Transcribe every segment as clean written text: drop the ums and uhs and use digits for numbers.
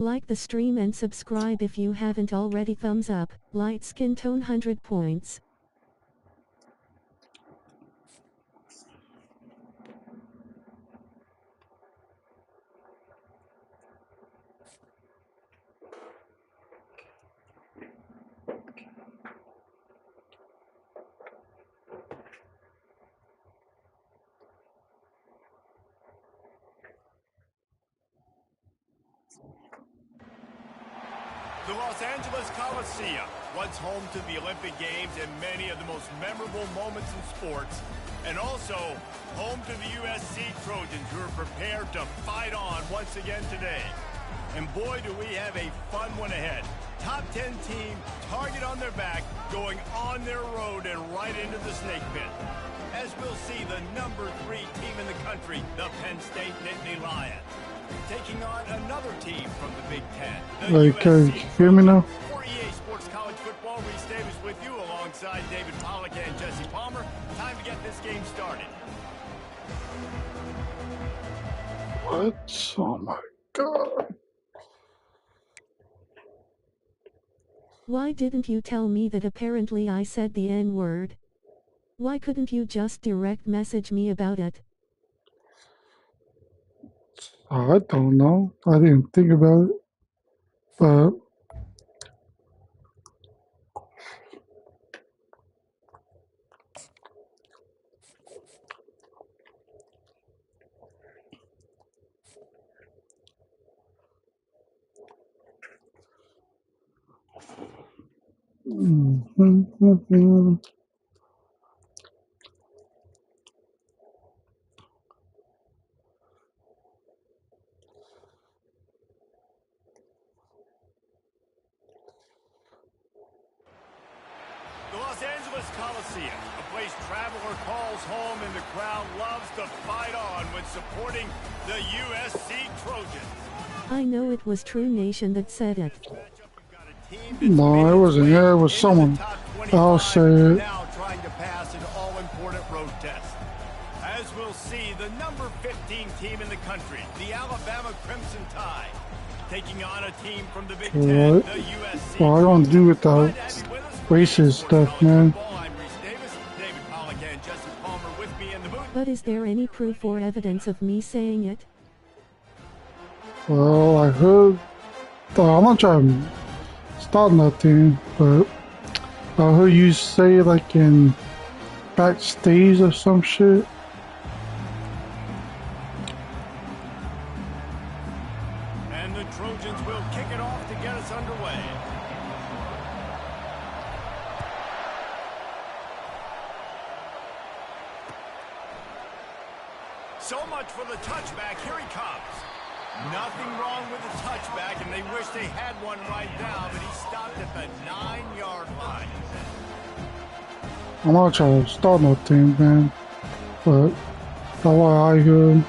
Like the stream and subscribe if you haven't already. Thumbs up, light skin tone 100 points. The Los Angeles Coliseum, once home to the Olympic Games and many of the most memorable moments in sports, and also home to the USC Trojans, who are prepared to fight on once again today. And boy, do we have a fun one ahead. Top 10 team, target on their back, going on their road and right into the snake pit. As we'll see the number 3 team in the country, the Penn State Nittany Lions, taking on another team from the Big Ten. Can you hear me now? For EA Sports College Football, Reese Davis with you alongside David Pollack and Jesse Palmer. Time to get this game started. What? Oh my God. Why didn't you tell me that apparently I said the N-word? Why couldn't you just direct message me about it? I don't know. I didn't think about it. But The Los Angeles Coliseum, a place traveler calls home and the crowd loves to fight on when supporting the USC Trojans. I know it was True Nation that said it. no, it wasn't. Yeah, it was someone else said. Now trying to pass an all-important road test. As we'll see, the number 15 team in the country, the Alabama Crimson Tide, taking on a team from the Big Ten, the USC. Well, I don't do with that racist stuff, man. But is there any proof or evidence of me saying it? Well, I heard. I'm not trying to start nothing, but I heard you say like in backstage or some shit. And the Trojans will kick it off to get us underway. So much for the touchback. Here he comes. Nothing wrong with the touchback, and they wish they had one right now, but he stopped at the 9-yard line. I'm not trying to start nothing, man, but that's why I heard.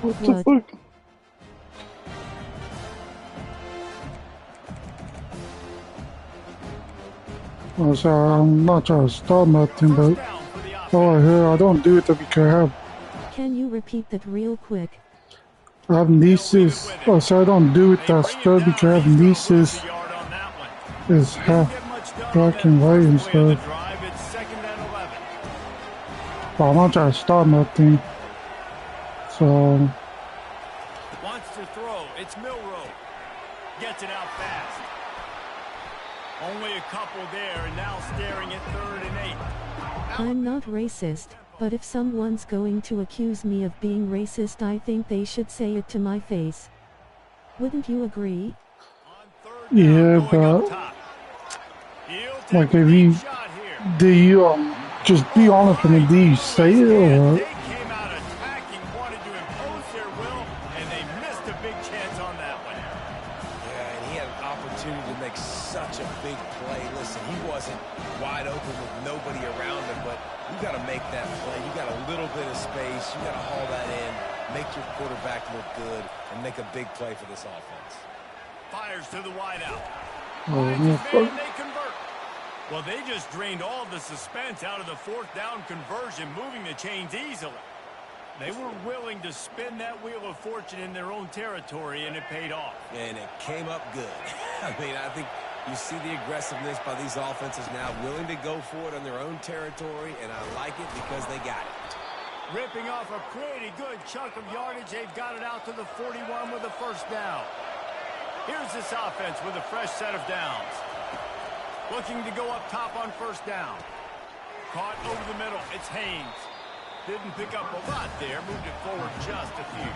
What the fuck? I'm not trying to start nothing, but all I heard, I don't do it because Can you repeat that real quick? I have nieces. Oh, so I don't do it that stuff because I have nieces. It's half black and white and stuff. But I'm not trying to start nothing. So. Wants to throw. It's Milrow. Gets it out fast. Only a couple there, and now staring at 3rd and 8. I'm not racist, but if someone's going to accuse me of being racist, I think they should say it to my face. Wouldn't you agree? Yeah, but like if you do you just be honest with me, do you say it or what? Quarterback look good and make a big play for this offense. Fires to the wideout. Oh, they convert. Well, they just drained all the suspense out of the 4th down conversion, moving the chains easily. They were willing to spin that wheel of fortune in their own territory, and it paid off. And it came up good. I mean, I think you see the aggressiveness by these offenses now, willing to go for it on their own territory, and I like it because they got it. Ripping off a pretty good chunk of yardage. They've got it out to the 41 with a first down. Here's this offense with a fresh set of downs. Looking to go up top on first down. Caught over the middle. It's Haynes. Didn't pick up a lot there. Moved it forward just a few.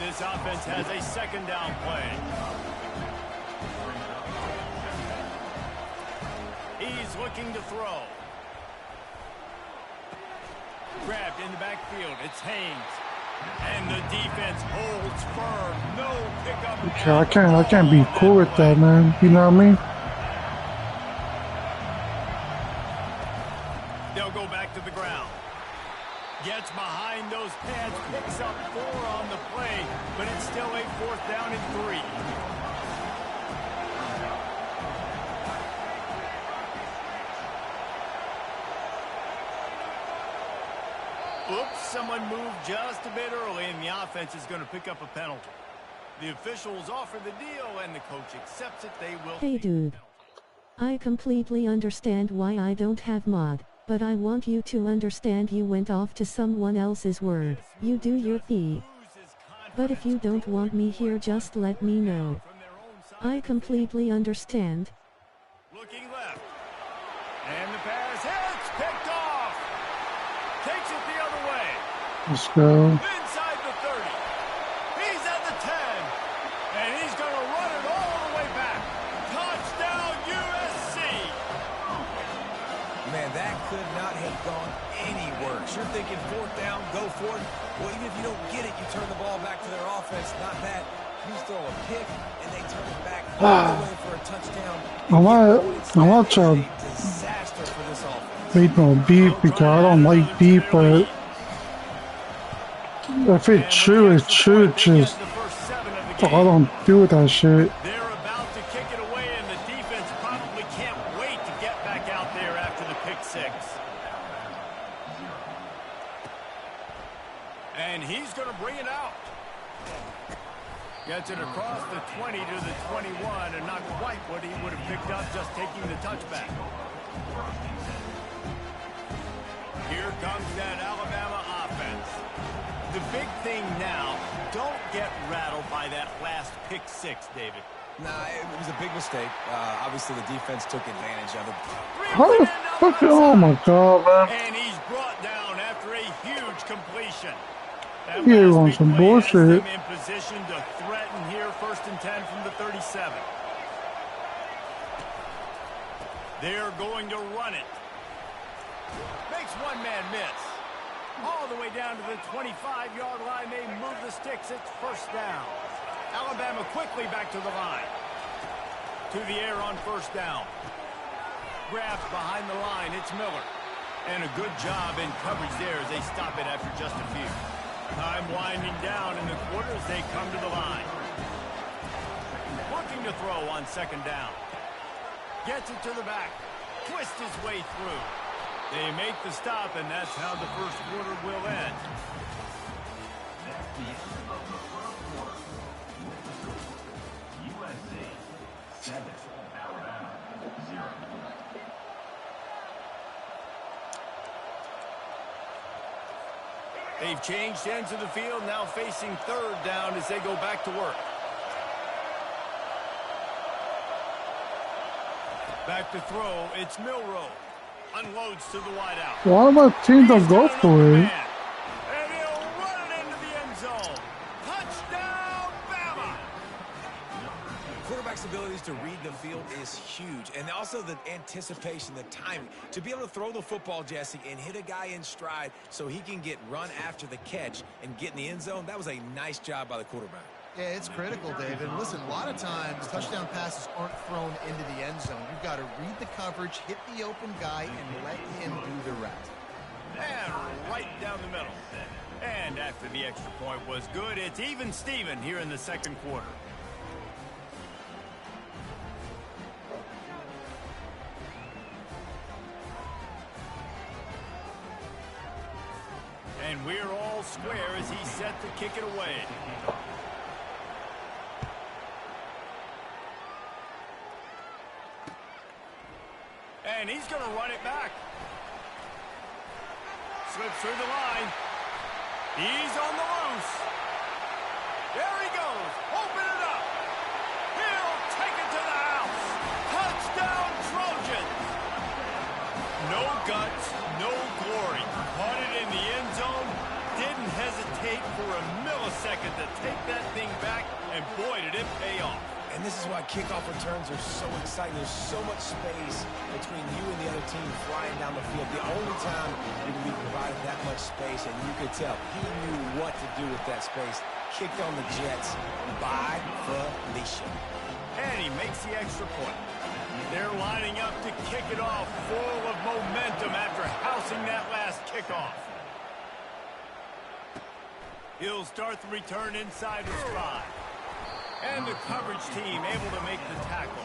This offense has a second down play. He's looking to throw. Grabbed in the backfield. It's Haynes. And the defense holds firm. No pickup. Okay, I can't be cool with that, man. You know what I mean? They'll go back to the ground. Gets behind those pads, picks up 4 on the play, but it's still a fourth down and 3. Oops, someone moved just a bit early, and the offense is going to pick up a penalty. The officials offer the deal, and the coach accepts it. They will. Hey dude. I completely understand why I don't have mod. But I want you to understand you went off to someone else's word. You do your thing. But if you don't want me here, just let me know. I completely understand. Looking left. And the pass hits, picked off. Takes it the other way. Let's go. Inside the 30. He's at the 10. And he's going to run it all the way back. Touchdown USC. Man, that could not have gone any worse. You're thinking fourth down, go for it. Well, even if you don't get it, you turn the ball back to their offense. Not that. You throw a pick, and they turn it back all the way for a touchdown. I want to disaster for this offense. make no beef because I don't like beef, but if it's true, it's true. Just I don't do that shit. They're about to kick it away, and the defense probably can't wait to get back out there after the pick six. And he's going to bring it out. Gets it across the 20 to the 21, and not quite what he would have picked up just taking the touchback. Here comes that Alabama offense. The big thing now, don't get rattled by that last pick six, David. Nah, it was a big mistake. Obviously, the defense took advantage of it. How the fuck? Oh my god, man! And he's brought down after a huge completion. You want some bullshit? In position to threaten here, 1st and 10 from the 37. They're going to run it. Makes one man miss. All the way down to the 25-yard line. They move the sticks. It's first down. Alabama quickly back to the line. To the air on first down. Grabs behind the line. It's Miller. And a good job in coverage there as they stop it after just a few. Time winding down in the quarter as they come to the line. Looking to throw on second down. Gets it to the back. Twists his way through. They make the stop, and that's how the first quarter will end. USC 7, Alabama 0. They've changed ends of the field, now facing third down as they go back to work. Back to throw, it's Milroe. Unloads to the wideout. Why my team don't go for it? And he'll run it into the end zone. Touchdown, Bama! Quarterback's abilities to read the field is huge. And also the anticipation, the timing. To be able to throw the football, Jesse, and hit a guy in stride so he can get run after the catch and get in the end zone, that was a nice job by the quarterback. Yeah, it's critical, David. Listen, a lot of times touchdown passes aren't thrown into the end zone. You've got to read the coverage, hit the open guy, and let him do the rest. And right down the middle. And after the extra point was good, it's even Steven here in the second quarter. And we're all square as he's set to kick it away. And he's going to run it back. Slips through the line. He's on the loose. There he goes. Open it up. He'll take it to the house. Touchdown, Trojans. No guts, no glory. Caught it in the end zone. Didn't hesitate for a millisecond to take that thing back. And boy, did it pay off. And this is why kickoff returns are so exciting. There's so much space between you and the other team flying down the field. The only time you can be provided that much space, and you could tell he knew what to do with that space. Kicked on the Jets by Felicia. And he makes the extra point. They're lining up to kick it off, full of momentum after housing that last kickoff. He'll start the return inside his 5. And the coverage team able to make the tackle.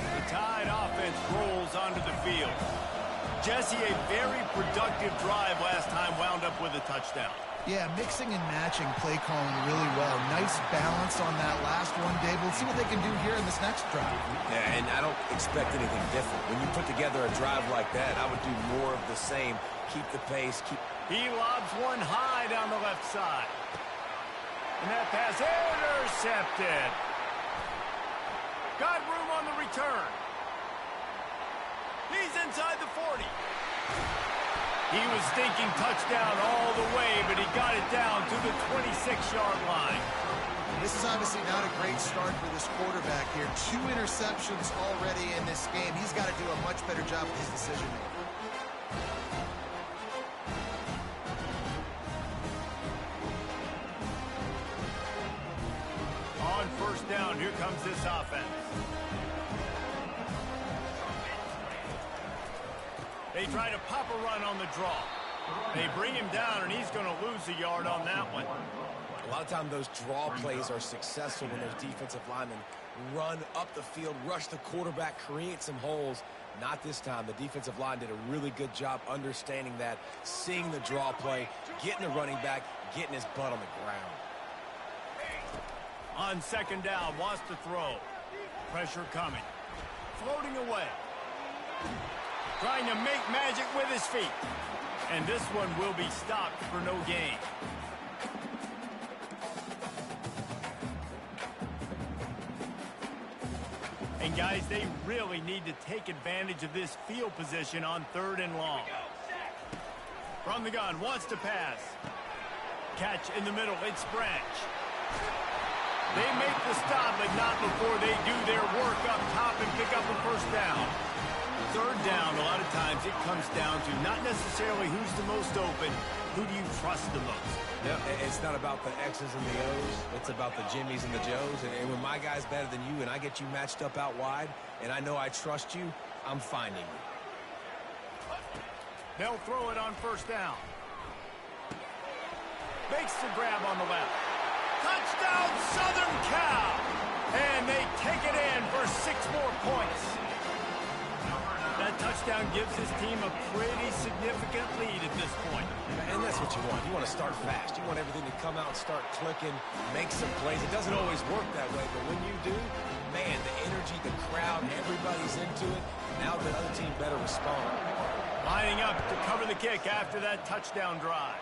The Tide offense rolls onto the field. Jesse, a very productive drive last time, wound up with a touchdown. Yeah, mixing and matching play calling really well. Nice balance on that last one, Dave. Let's see what they can do here in this next drive. Yeah, and I don't expect anything different. When you put together a drive like that, I would do more of the same. Keep the pace. He lobs one high down the left side. And that pass intercepted. Got room on the return. He's inside the 40. He was thinking touchdown all the way, but he got it down to the 26-yard line. This is obviously not a great start for this quarterback here. 2 interceptions already in this game. He's got to do a much better job with his decision-making. On first down, here comes this offense. They try to pop a run on the draw. They bring him down, and he's going to lose a yard on that one. A lot of times those draw plays are successful when those defensive linemen run up the field, rush the quarterback, create some holes. Not this time. The defensive line did a really good job understanding that, seeing the draw play, getting the running back, getting his butt on the ground. On second down, wants to throw. Pressure coming. Floating away. Trying to make magic with his feet. And this one will be stopped for no gain. And guys, they really need to take advantage of this field position on 3rd and long. From the gun, wants to pass. Catch in the middle, it's Branch. They make the stop, but not before they do their work up top and pick up a first down. 3rd down, a lot of times it comes down to not necessarily who's the most open, who do you trust the most? Yeah, it's not about the X's and the O's. It's about the Jimmies and the Joes. And when my guy's better than you and I get you matched up out wide and I know I trust you, I'm finding you. They'll throw it on first down. Makes the grab on the left. Touchdown, Southern Cal! And they take it in for 6 more points. That touchdown gives his team a pretty significant lead at this point. And that's what you want. You want to start fast. You want everything to come out and start clicking, make some plays. It doesn't always work that way, but when you do, man, the energy, the crowd, everybody's into it. Now the other team better respond. Lining up to cover the kick after that touchdown drive.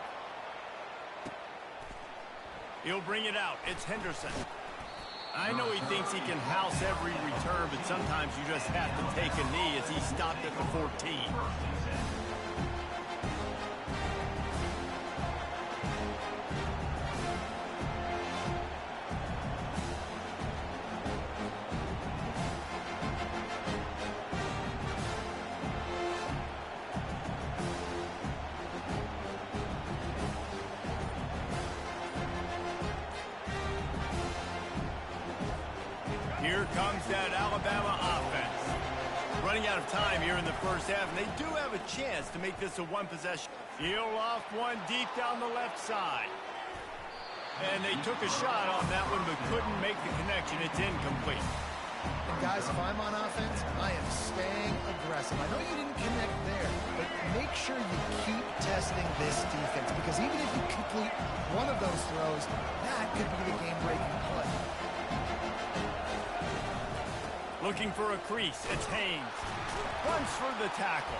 He'll bring it out. It's Henderson. I know he thinks he can house every return, but sometimes you just have to take a knee as he stopped at the 14. Here comes that Alabama offense. Running out of time here in the first half, and they do have a chance to make this a one-possession. He'll off one deep down the left side. And they took a shot on that one, but couldn't make the connection. It's incomplete. Guys, if I'm on offense, I am staying aggressive. I know you didn't connect there, but make sure you keep testing this defense, because even if you complete one of those throws, that could be the game-breaking play. Looking for a crease, it's Haynes. Runs for the tackle.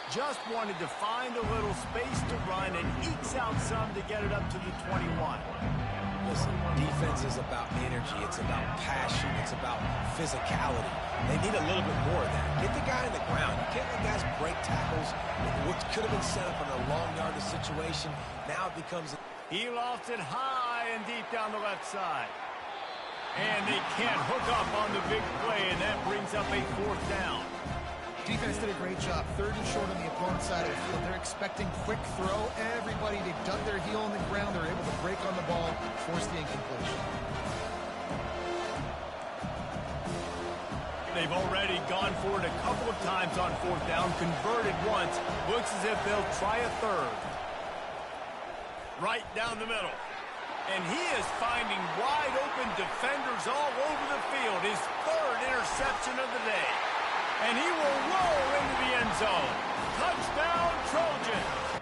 Just wanted to find a little space to run and ekes out some to get it up to the 21. Listen, defense is about energy. It's about passion. It's about physicality. They need a little bit more of that. Get the guy in the ground. You can't let guys break tackles. What could have been set up in a long yardage situation, now it becomes... He lofts it high and deep down the left side. And they can't hook up on the big play, and that brings up a 4th down. Defense did a great job. 3rd and short on the opponent's side of the field. They're expecting quick throw. Everybody, they dug their heel on the ground. They're able to break on the ball, force the incompletion. They've already gone for it a couple of times on 4th down, converted once. Looks as if they'll try a 3rd. Right down the middle. And he is finding wide open defenders all over the field. His 3rd interception of the day. And he will roll into the end zone. Touchdown, Trojans!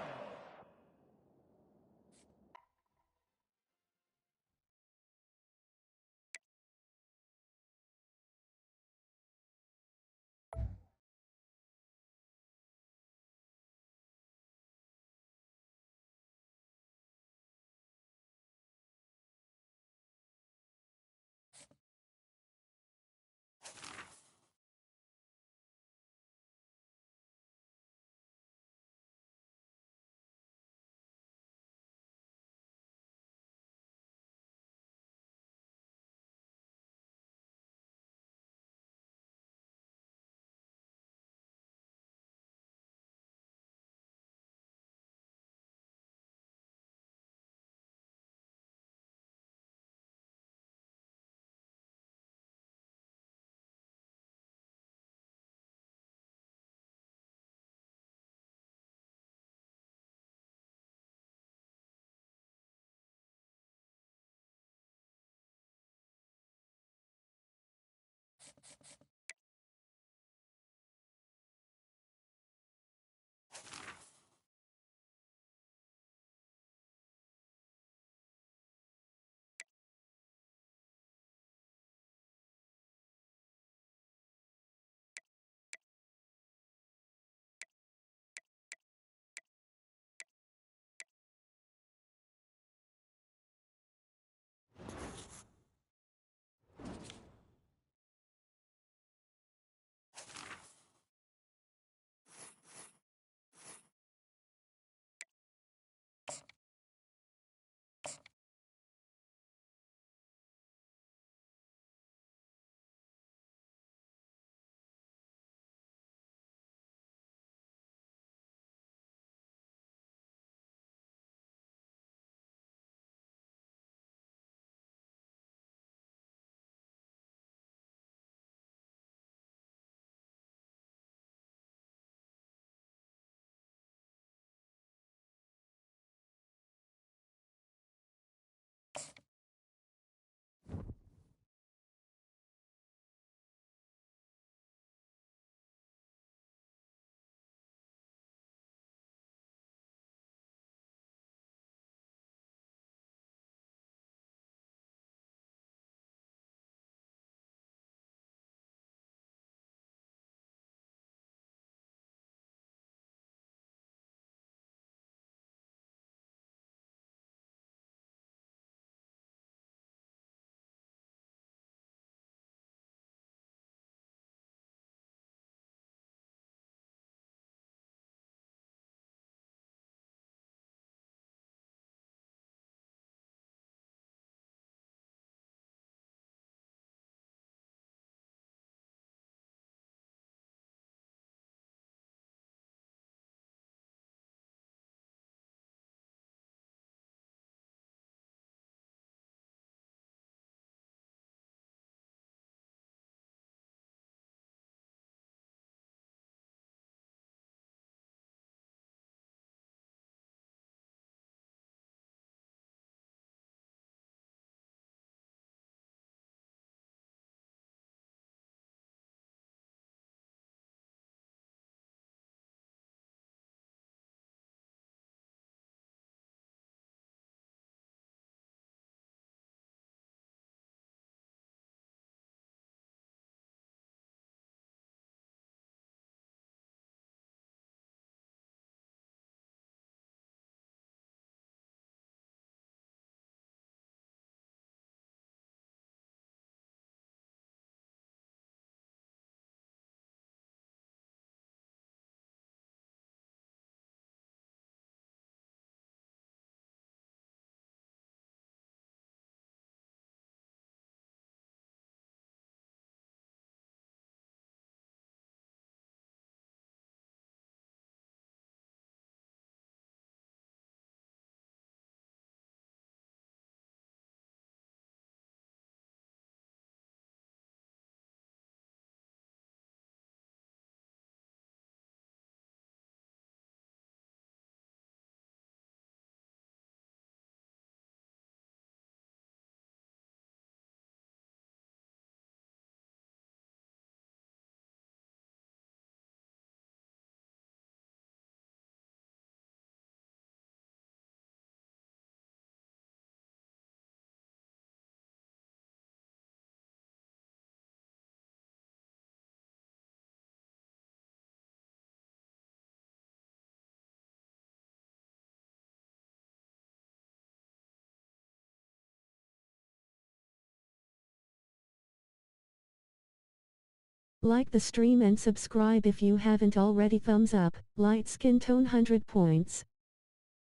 Like the stream and subscribe if you haven't already. Thumbs up, light skin tone 100 points.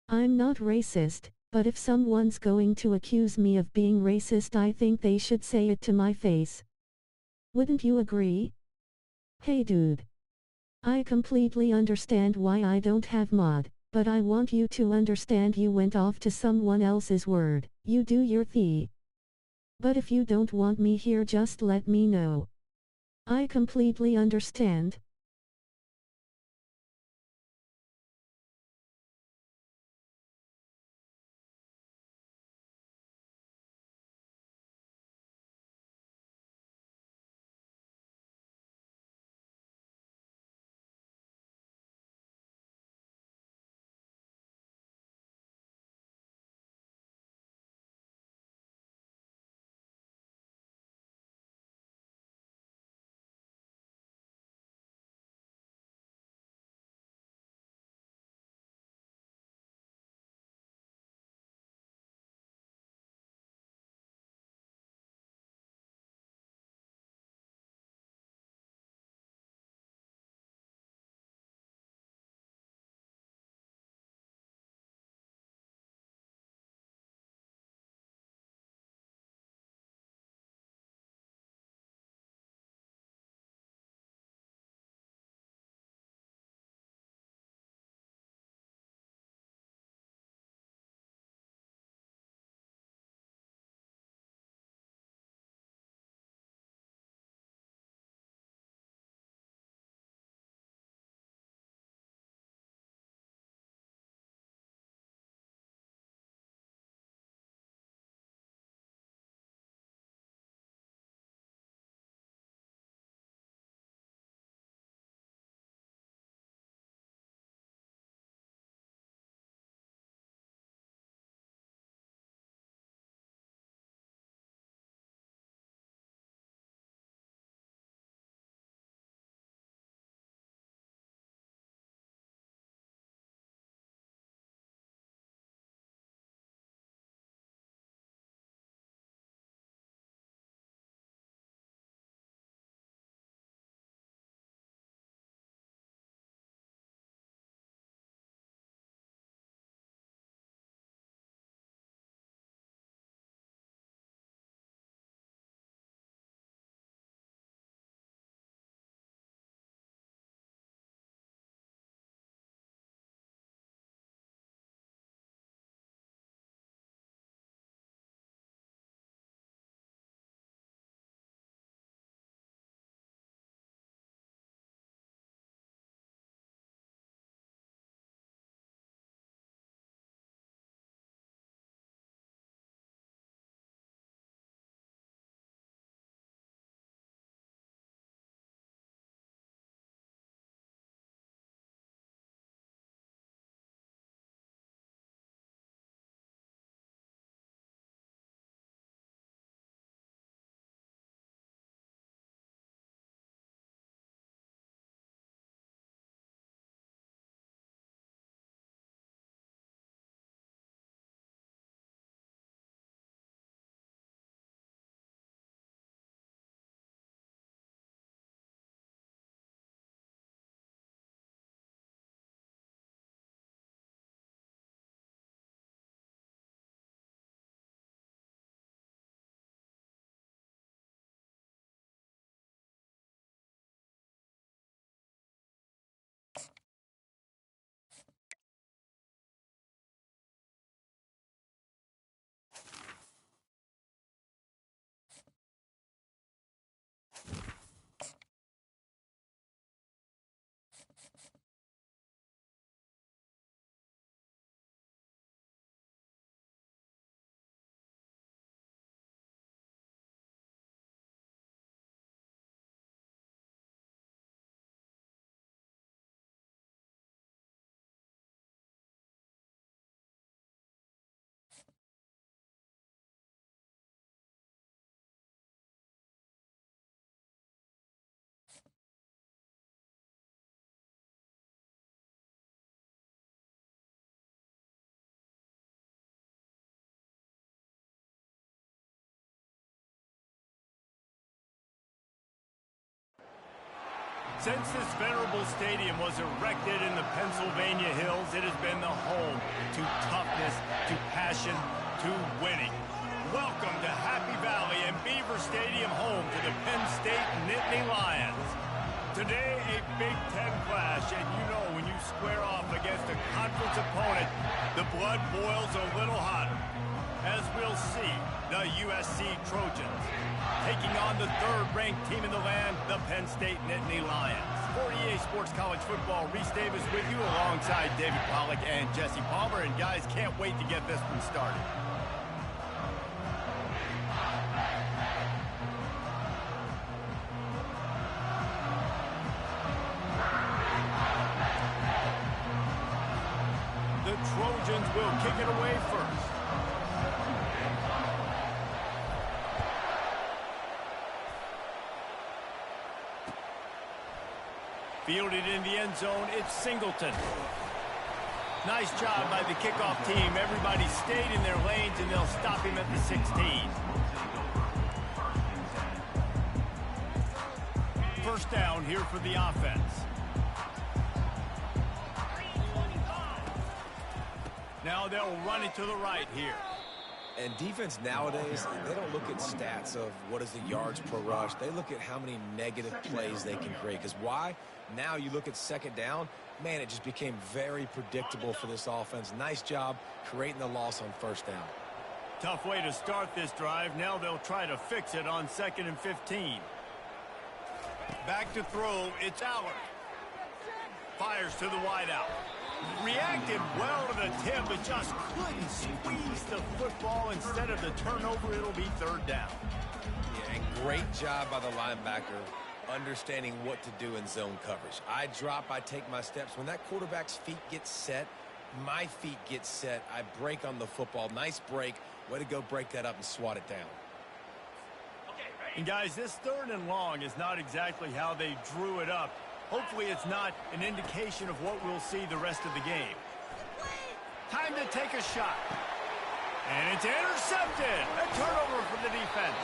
I'm not racist, but if someone's going to accuse me of being racist, I think they should say it to my face. Wouldn't you agree? Hey dude. I completely understand why I don't have mod, but I want you to understand you went off to someone else's word. You do your thing. But if you don't want me here, just let me know. I completely understand. Since this venerable stadium was erected in the Pennsylvania Hills, it has been the home to toughness, to passion, to winning. Welcome to Happy Valley and Beaver Stadium, home to the Penn State Nittany Lions. Today, a Big Ten clash, and you know when you square off against a conference opponent, the blood boils a little hotter. As we'll see, the USC Trojans taking on the third-ranked team in the land, the Penn State Nittany Lions. For EA Sports College Football, Reese Davis with you alongside David Pollack and Jesse Palmer. And guys, can't wait to get this one started. The Trojans will kick it away first. Fielded in the end zone, it's Singleton. Nice job by the kickoff team. Everybody stayed in their lanes, and they'll stop him at the 16. First down here for the offense. Now they'll run it to the right here. And defense nowadays, they don't look at stats of what is the yards per rush. They look at how many negative plays they can create. Because why? Now you look at second down, man, it just became very predictable for this offense. Nice job creating the loss on first down. Tough way to start this drive. Now they'll try to fix it on 2nd and 15. Back to throw, it's Allard. Fires to the wideout. Reacted well to the tip, but just couldn't squeeze the football. Instead of the turnover, it'll be third down. Yeah, and great job by the linebacker understanding what to do in zone coverage. I drop, I take my steps. When that quarterback's feet get set, my feet get set. I break on the football. Nice break. Way to go break that up and swat it down. And guys, this 3rd and long is not exactly how they drew it up. Hopefully it's not an indication of what we'll see the rest of the game. Time to take a shot. And it's intercepted. A turnover for the defense.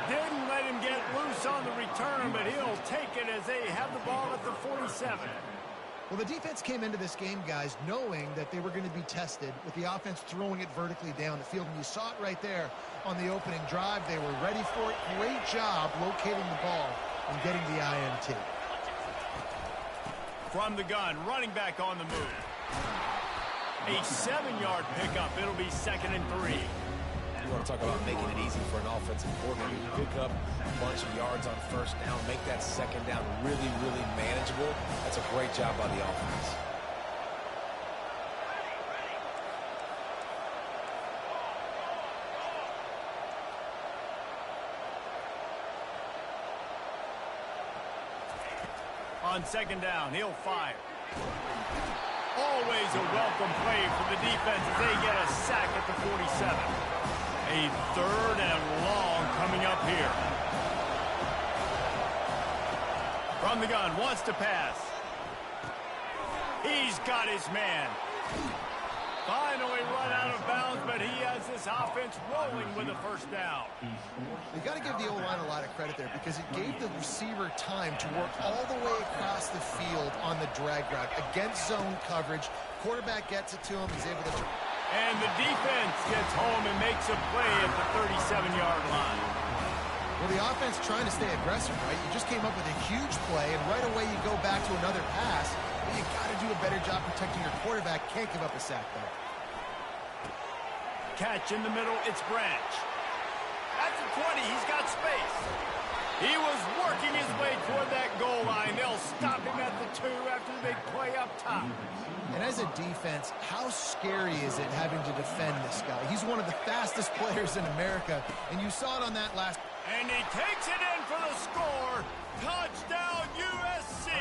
Didn't let him get loose on the return, but he'll take it as they have the ball at the 47. Well, the defense came into this game, guys, knowing that they were going to be tested with the offense throwing it vertically down the field. And you saw it right there on the opening drive. They were ready for it. Great job locating the ball and getting the INT. From the gun, running back on the move. A 7-yard pickup. It'll be 2nd and 3. You want to talk about making it easy for an offensive coordinator. You pick up a bunch of yards on first down, make that second down really, really manageable. That's a great job by the offense. On 2nd down, he'll fire. Always a welcome play for the defense as they get a sack at the 47. A 3rd and long coming up here. From the gun, wants to pass. He's got his man. Finally run out of bounds, but he has this offense rolling with a first down. You got to give the O-line a lot of credit there because it gave the receiver time to work all the way across the field on the drag route against zone coverage. Quarterback gets it to him. He's able to... And the defense gets home and makes a play at the 37-yard line. Well, the offense trying to stay aggressive, right? You just came up with a huge play, and right away you go back to another pass. But you got to do a better job protecting your quarterback. Can't give up a sack, though. Catch in the middle, it's Branch. At the 20, he's got space. He was working his way toward that goal line. They'll stop him at the 2 after the big play up top. And as a defense, how scary is it having to defend this guy? He's one of the fastest players in America, and you saw it on that last... And he takes it in for the score. Touchdown, USC.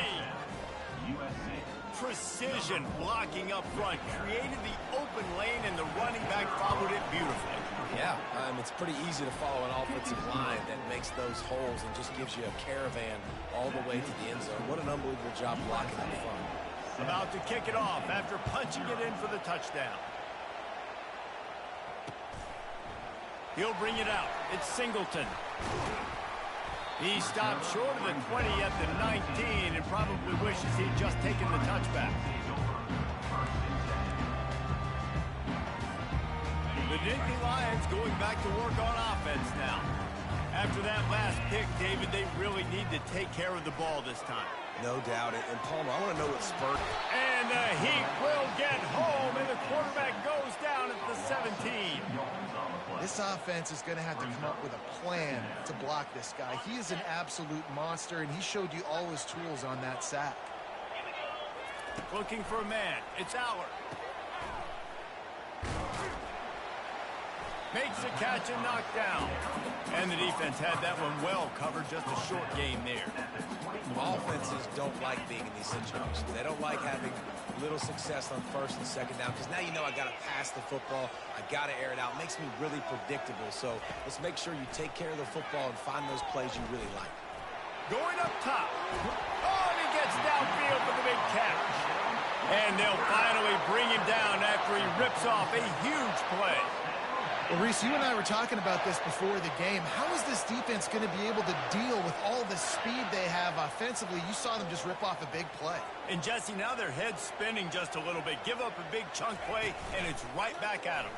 Precision blocking up front created the open lane, and the running back followed it beautifully. Yeah, it's pretty easy to follow an offensive line that makes those holes and just gives you a caravan all the way to the end zone. What an unbelievable job blocking up front. About to kick it off after punching it in for the touchdown. He'll bring it out. It's Singleton. He stopped short of the 20 at the 19 and probably wishes he'd just taken the touchback. The Nittany Lions going back to work on offense now. After that last pick, David, they really need to take care of the ball this time. No doubt. And Palmer, I want to know what spurred. And the Heat will get home, and the quarterback goes down at the 17. This offense is going to have to come up with a plan to block this guy. He is an absolute monster, and he showed you all his tools on that sack. Looking for a man. It's Allard. Makes a catch and knocked down. And the defense had that one well covered. Just a short game there. Offenses don't like being in these situations. They don't like having little success on first and second down because now you know I got to pass the football. I got to air it out. It makes me really predictable. So let's make sure you take care of the football and find those plays you really like. Going up top. Oh, and he gets downfield for the big catch. And they'll finally bring him down after he rips off a huge play. Well, Reese, you and I were talking about this before the game. How is this defense going to be able to deal with all the speed they have offensively? You saw them just rip off a big play. And, Jesse, now their head's spinning just a little bit. Give up a big chunk play, and it's right back at them.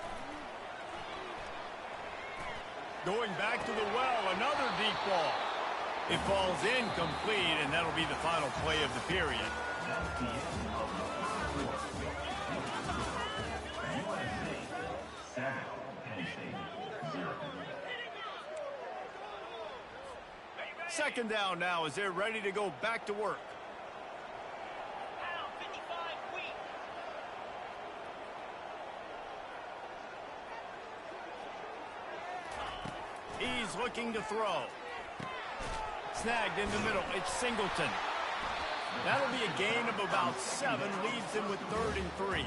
Going back to the well, another deep ball. It falls incomplete, and that'll be the final play of the period. Second down now as they're ready to go back to work. He's looking to throw. Snagged in the middle. It's Singleton. That'll be a gain of about 7. Leaves him with 3rd and 3.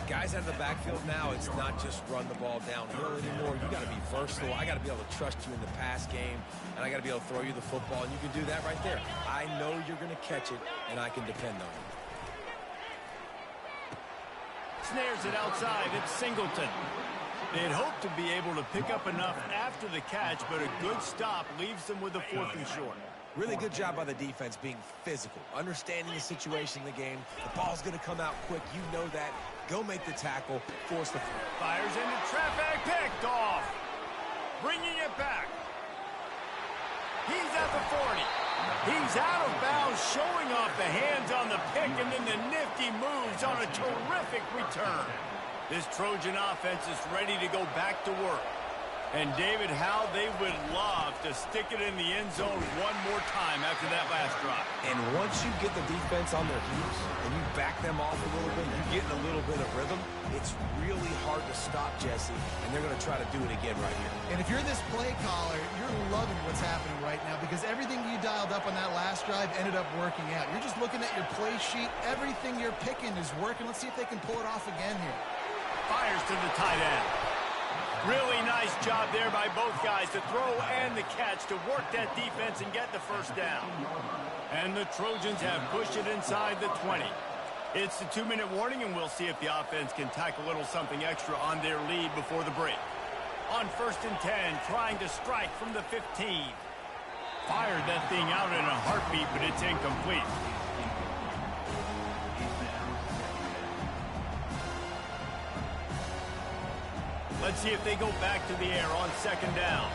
Guys out of the backfield now, it's not just run the ball downhill anymore. You got to be versatile. I got to be able to trust you in the pass game, and I got to be able to throw you the football, and you can do that right there. I know you're going to catch it, and I can depend on it. Snares it outside. It's Singleton. They'd hoped to be able to pick up enough after the catch, but a good stop leaves them with a 4th and short. Really good job by the defense being physical, understanding the situation in the game. The ball's going to come out quick. You know that. Go make the tackle, force the throw. Fires into traffic, picked off. Bringing it back. He's at the 40. He's out of bounds, showing off the hands on the pick, and then the nifty moves on a terrific return. This Trojan offense is ready to go back to work. And, David, how they would love to stick it in the end zone one more time after that last drive. And once you get the defense on their heels and you back them off a little bit, you get in a little bit of rhythm, it's really hard to stop, Jesse, and they're going to try to do it again right here. And if you're this play caller, you're loving what's happening right now because everything you dialed up on that last drive ended up working out. You're just looking at your play sheet. Everything you're picking is working. Let's see if they can pull it off again here. Fires to the tight end. Really nice job there by both guys to throw and the catch to work that defense and get the first down. And the Trojans have pushed it inside the 20. It's the 2-minute warning, and we'll see if the offense can tack a little something extra on their lead before the break. On 1st and 10, trying to strike from the 15. Fired that thing out in a heartbeat, but it's incomplete. Let's see if they go back to the air on 2nd down.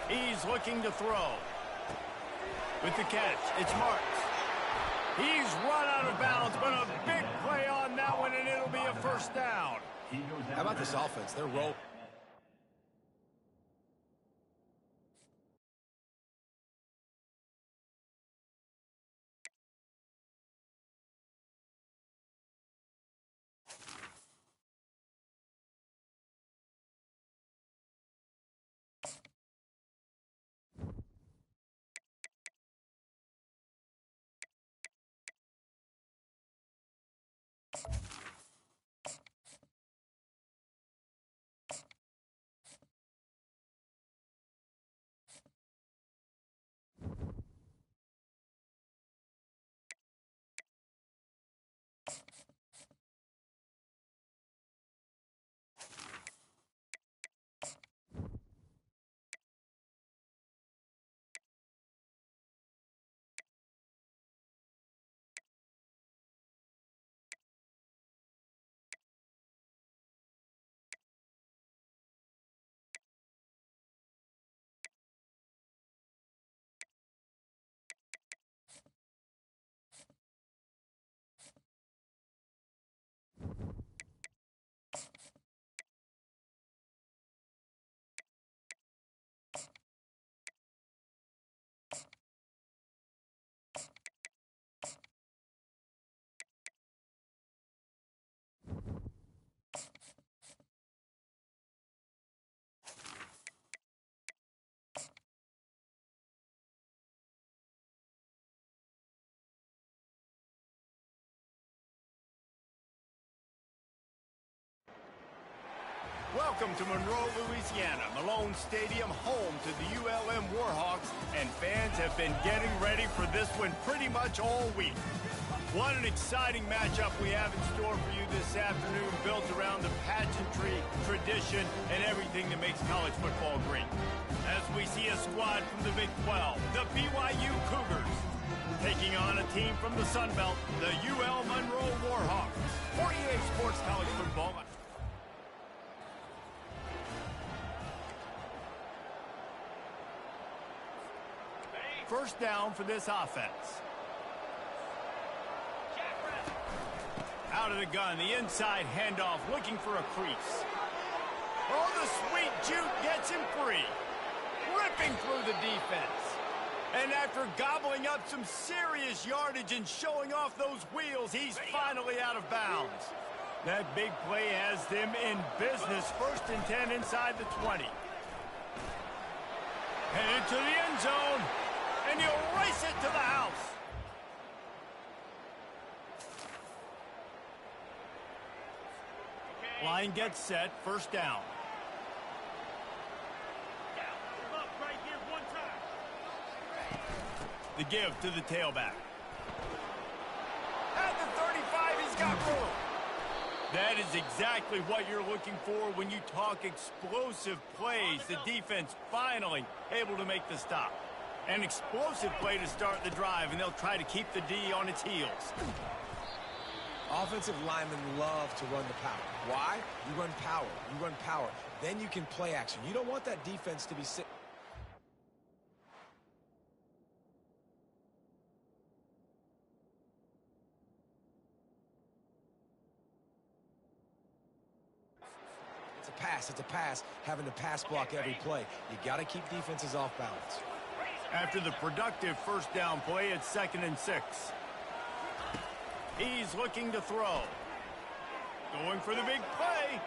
He's looking to throw. With the catch, it's Marks. He's run out of bounds, but a big play on that one, and it'll be a 1st down. How about this offense? They're rolling. Welcome to Monroe, Louisiana, Malone Stadium, home to the ULM Warhawks, and fans have been getting ready for this one pretty much all week. What an exciting matchup we have in store for you this afternoon, built around the pageantry, tradition, and everything that makes college football great. As we see a squad from the Big 12, the BYU Cougars, taking on a team from the Sun Belt, the UL Monroe Warhawks. 48 Sports College Football. First down for this offense. Out of the gun, the inside handoff, looking for a crease. Oh, the sweet juke gets him free. Ripping through the defense. And after gobbling up some serious yardage and showing off those wheels, he's finally out of bounds. That big play has them in business. 1st and 10 inside the 20. Headed to the end zone. And he'll race it to the house. Line gets set, 1st down. The give to the tailback. At the 35, he's got room. That is exactly what you're looking for when you talk explosive plays. The defense finally able to make the stop. An explosive play to start the drive, and they'll try to keep the D on its heels. Offensive linemen love to run the power. Why? You run power. You run power. Then you can play action. You don't want that defense to be sitting. It's a pass. It's a pass. Having to pass block every play. You got to keep defenses off balance. After the productive 1st down play, it's 2nd and 6. He's looking to throw. Going for the big play.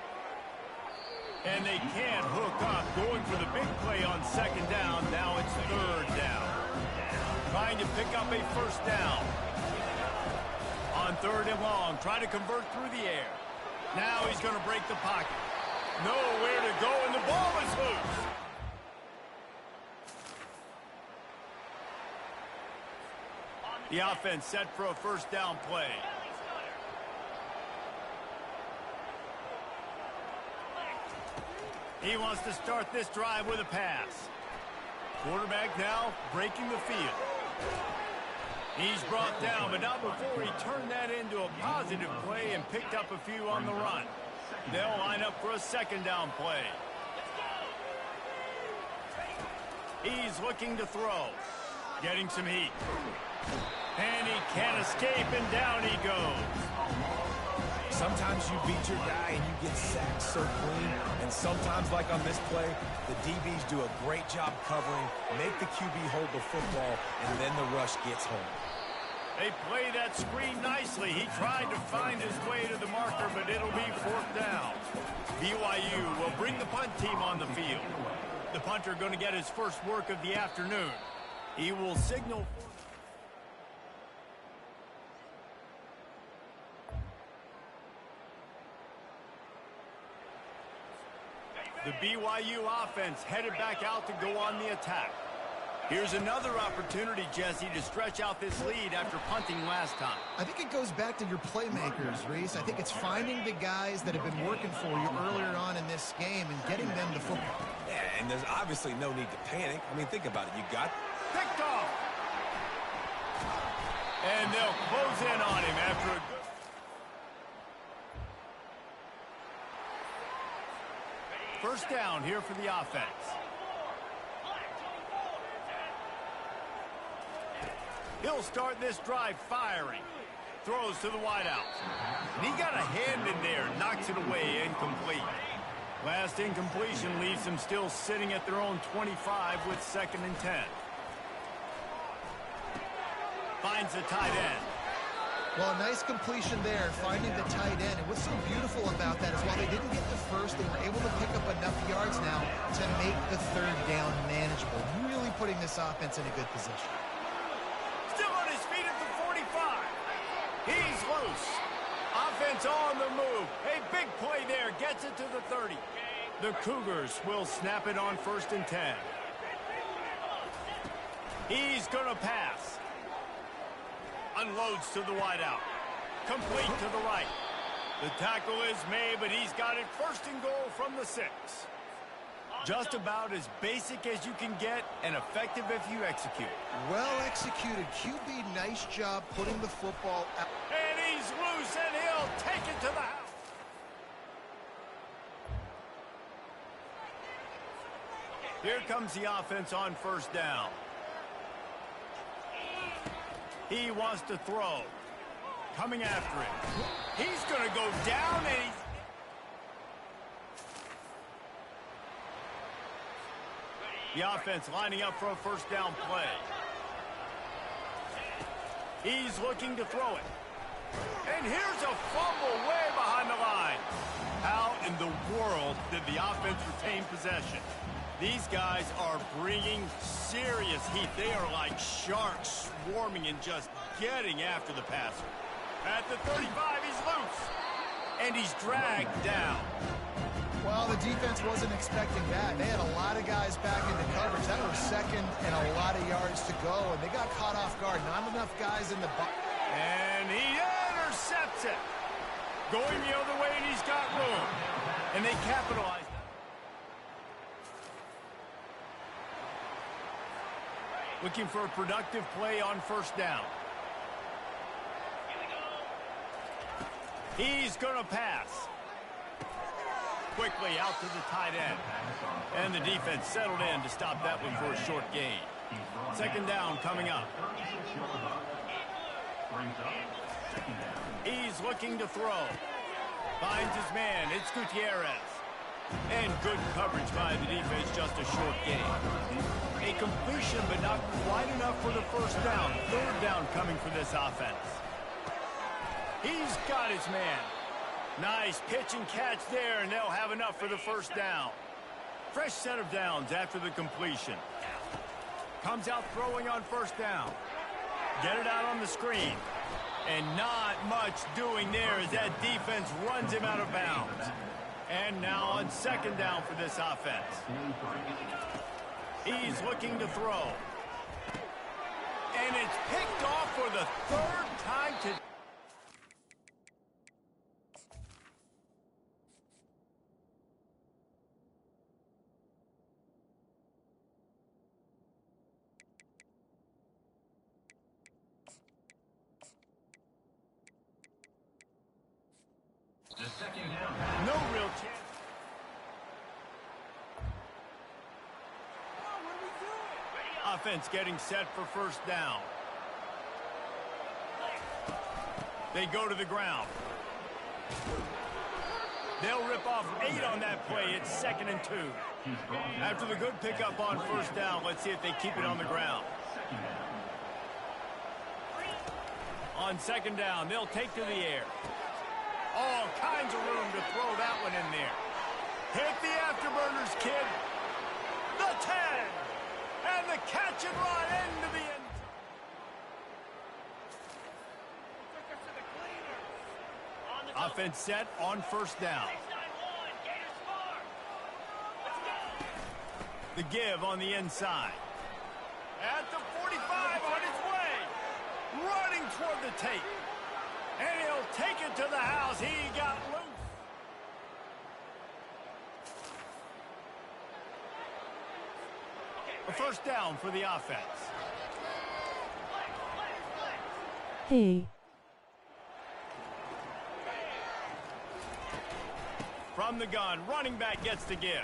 And they can't hook up. Going for the big play on 2nd down. Now it's 3rd down. Trying to pick up a 1st down. On 3rd and long. Trying to convert through the air. Now he's going to break the pocket. Nowhere to go, and the ball is loose. The offense set for a 1st down play. He wants to start this drive with a pass. Quarterback now breaking the field. He's brought down, but not before he turned that into a positive play and picked up a few on the run. They'll line up for a 2nd down play. He's looking to throw. Getting some heat. And he can't escape, and down he goes. Sometimes you beat your guy and you get sacked so clean. And sometimes, like on this play, the DBs do a great job covering, make the QB hold the football, and then the rush gets home. They play that screen nicely. He tried to find his way to the marker, but it'll be 4th down. BYU will bring the punt team on the field. The punter going to get his first work of the afternoon. He will signal. The BYU offense headed back out to go on the attack. Here's another opportunity, Jesse, to stretch out this lead after punting last time. I think it goes back to your playmakers, Reese. I think it's finding the guys that have been working for you earlier on in this game and getting them the football. Yeah, and there's obviously no need to panic. I mean, think about it. You got picked off. And they'll close in on him after a good... First down here for the offense. He'll start this drive firing. Throws to the wideouts. And he got a hand in there. Knocks it away. Incomplete. Last incompletion leaves them still sitting at their own 25 with 2nd and 10. Finds the tight end. Well, a nice completion there, finding the tight end. And what's so beautiful about that is while they didn't get the first, they were able to pick up enough yards now to make the 3rd down manageable. Really putting this offense in a good position. Still on his feet at the 45. He's loose. Offense on the move. A big play there. Gets it to the 30. The Cougars will snap it on 1st and 10. He's going to pass. Unloads to the wideout. Complete to the right. The tackle is made, but he's got it 1st and goal from the 6. Just about as basic as you can get and effective if you execute. Well executed. QB, nice job putting the football out. And he's loose, and he'll take it to the house. Here comes the offense on 1st down. He wants to throw. Coming after him. He's going to go down, and the offense lining up for a 1st down play. He's looking to throw it. And here's a fumble way behind the line. How in the world did the offense retain possession? These guys are bringing serious heat. They are like sharks swarming and just getting after the passer. At the 35, he's loose. And he's dragged down. Well, the defense wasn't expecting that. They had a lot of guys back into coverage. That was 2nd and a lot of yards to go, and they got caught off guard. Not enough guys in the box. And he intercepts it. Going the other way, and he's got room. And they capitalized. Looking for a productive play on 1st down. He's going to pass. Quickly out to the tight end. And the defense settled in to stop that one for a short gain. 2nd down coming up. He's looking to throw. Finds his man. It's Gutierrez. And good coverage by the defense, just a short gain. A completion, but not quite enough for the 1st down. 3rd down coming for this offense. He's got his man. Nice pitch and catch there, and they'll have enough for the 1st down. Fresh set of downs after the completion. Comes out throwing on 1st down. Get it out on the screen. And not much doing there as that defense runs him out of bounds. And now on 2nd down for this offense. He's looking to throw. And it's picked off for the 3rd time today. No real chance. Offense getting set for 1st down. They go to the ground. They'll rip off 8 on that play. It's 2nd and 2. After the good pickup on 1st down, let's see if they keep it on the ground. On 2nd down, they'll take to the air. All kinds of room to throw that one in there. Hit the afterburners, kid. The 10. And the catch and run into the end. Offense set on 1st down. The give on the inside. At the 45 on his way. Running toward the tape. And he'll take it to the house. He got loose. A 1st down for the offense. Hey. From the gun, running back gets the give.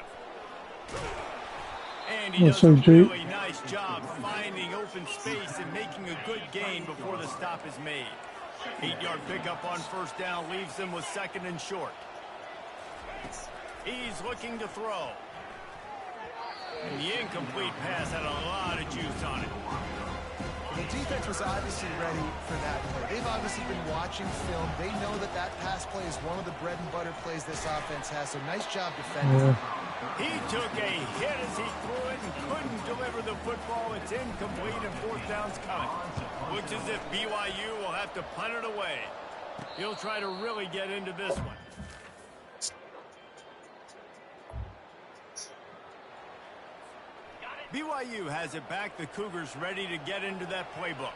And he does So, a Jake, really nice job finding open space and making a good gain before the stop is made. 8-yard pickup on 1st down leaves them with 2nd and short. He's looking to throw. And the incomplete pass had a lot of juice on it. The defense was obviously ready for that play. They've obviously been watching film. They know that that pass play is one of the bread and butter plays this offense has. So nice job defending. He took a hit as he threw it and couldn't deliver the football. It's incomplete and 4th down's coming. Looks as if BYU will have to punt it away. He'll try to really get into this one. BYU has it back. The Cougars ready to get into that playbook.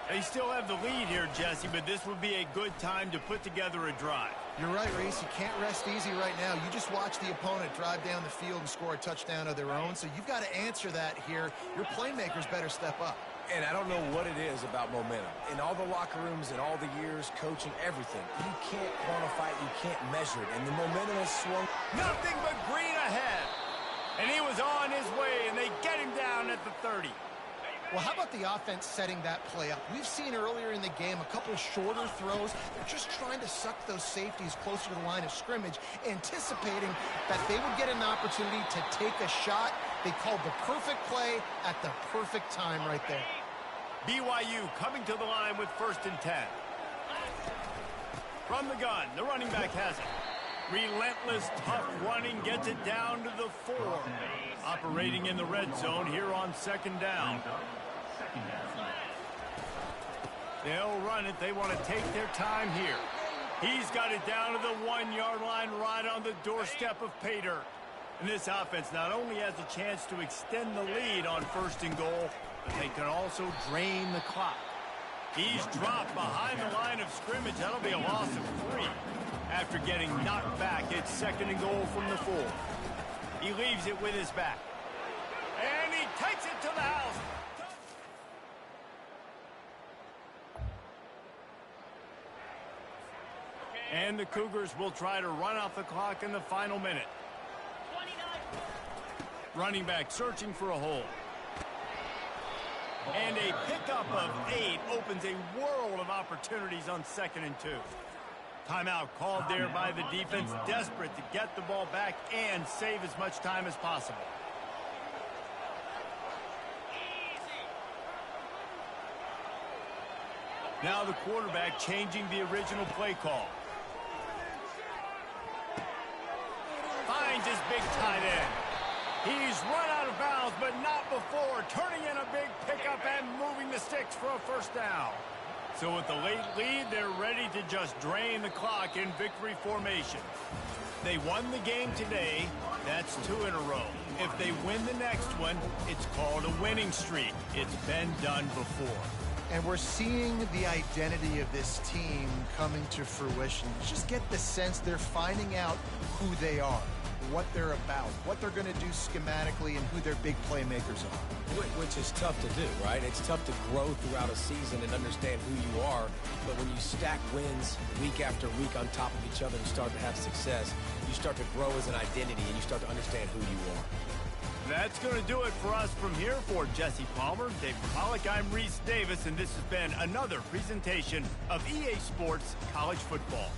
They still have the lead here, Jesse, but this would be a good time to put together a drive. You're right, Reese. You can't rest easy right now. You just watch the opponent drive down the field and score a touchdown of their own, so you've got to answer that here. Your playmakers better step up. And I don't know what it is about momentum. In all the locker rooms, in all the years, coaching, everything, you can't quantify it, you can't measure it. And the momentum has swung. Nothing but green ahead. And he was on his way, and they get him down at the 30. Well, how about the offense setting that play up? We've seen earlier in the game a couple shorter throws. They're just trying to suck those safeties closer to the line of scrimmage, anticipating that they would get an opportunity to take a shot. They called the perfect play at the perfect time right there. BYU coming to the line with 1st and 10. From the gun, the running back has it. Relentless, tough running, gets it down to the 4. Operating in the red zone here on 2nd down. They'll run it. They want to take their time here. He's got it down to the 1-yard line right on the doorstep of pay dirt. And this offense not only has a chance to extend the lead on 1st and goal, but they can also drain the clock. He's dropped behind the line of scrimmage. That'll be a loss of 3. After getting knocked back, it's 2nd and goal from the 4. He leaves it with his back. And he takes it to the house. And the Cougars will try to run off the clock in the final minute. Running back searching for a hole. And a pickup of 8 opens a world of opportunities on 2nd and 2. Timeout called there by the defense, desperate to get the ball back and save as much time as possible. Now the quarterback changing the original play call. Finds his big tight end. He's run out of bounds, but not before turning in a big pickup and moving the sticks for a 1st down. So with the late lead, they're ready to just drain the clock in victory formation. They won the game today. That's 2 in a row. If they win the next one, it's called a winning streak. It's been done before. And we're seeing the identity of this team coming to fruition. Just get the sense they're finding out who they are, what they're about, what they're going to do schematically, and who their big playmakers are. Which is tough to do, right? It's tough to grow throughout a season and understand who you are. But when you stack wins week after week on top of each other and start to have success, you start to grow as an identity and you start to understand who you are. That's going to do it for us from here. For Jesse Palmer, Dave Pollock, I'm Reese Davis, and this has been another presentation of EA Sports College Football.